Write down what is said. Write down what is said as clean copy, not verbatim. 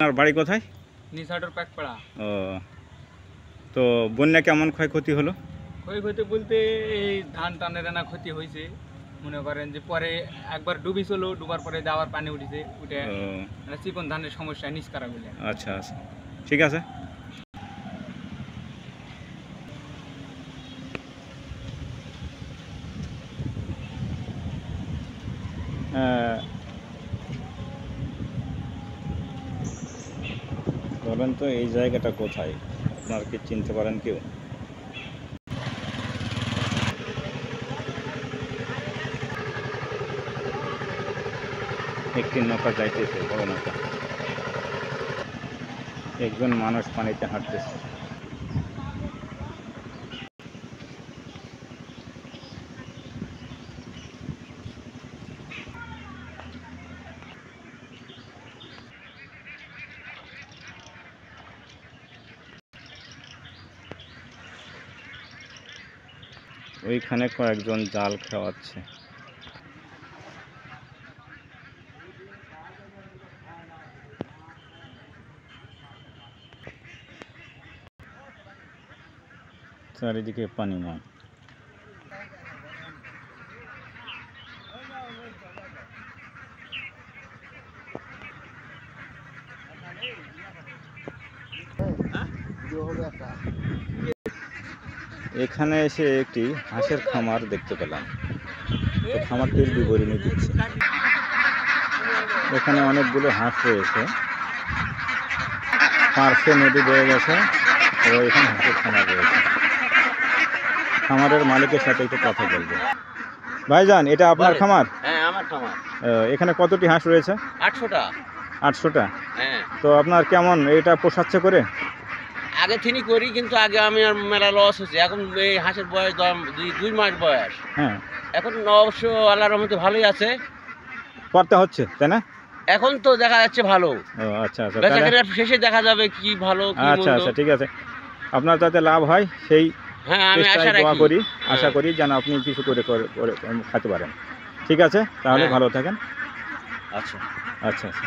আপনার বাড়ি কোথায়? নিশাটোর প্যাকপাড়া। ও, তো বন্যা কেমন ক্ষয়ক্ষতি হলো? ক্ষয়ক্ষতি বলতে এই ধান টানের না ক্ষতি হয়েছে, মনে করেন যে পরে একবার ডুবিছিল, ডুবার পরে যাওয়ার পানি উঠেছে, উঠে মানে চিকন ধানের সমস্যা নিষ্কারা বলে। আচ্ছা আচ্ছা, ঠিক আছে। বলেন তো এই জায়গাটা কোথায়, আপনার কি চিনতে পারেন কেউ? একটি নৌকা যাইতেছে, বড় নৌকা, একজন মানুষ পানিতে হাঁটতেছে। ওইখানে কয়েকজন জাল খাওয়াচ্ছে। চারিদিকে পানিময়। এখানে এসে একটি হাঁসের খামার দেখতে পেলাম, তো খামারটির বিবরণী দিচ্ছে। এখানে অনেকগুলো হাঁস রয়েছে, পার্শ্বে নদী বয়ে গেছে, তো এখানে হাঁসের খামার রয়েছে। খামারের মালিকের সাথে একটু কথা বলবো। ভাইজান, এটা আপনার খামার? হ্যাঁ, আমার খামার। এখানে কতটি হাঁস রয়েছে? 800টা। 800টা? হ্যাঁ। তো আপনার কেমন এটা পোষাচ্ছে করে? আগে তিনি করি, কিন্তু আগে আমি আর মেলা লস হচ্ছে। এখন এই হাঁসের বয়স 2 মাস বয়স। হ্যাঁ, এখন অবশ্য আল্লাহর রহমতে ভালোই আছে। করতে হচ্ছে, তাই না? এখন তো দেখা যাচ্ছে ভালো। ও আচ্ছা আচ্ছা, বেচাকেনার শেষে দেখা যাবে কি ভালো কি মন্দ। আচ্ছা আচ্ছা, ঠিক আছে। আপনার যাতে লাভ হয় সেই হ্যাঁ, আমি আশা চেষ্টায় দোয়া রাখি। করি, আশা করি যেন আপনি কিছু করে খেতে পারেন। ঠিক আছে, তাহলে হ্যাঁ। ভালো থাকেন। আচ্ছা। আচ্ছা আচ্ছা।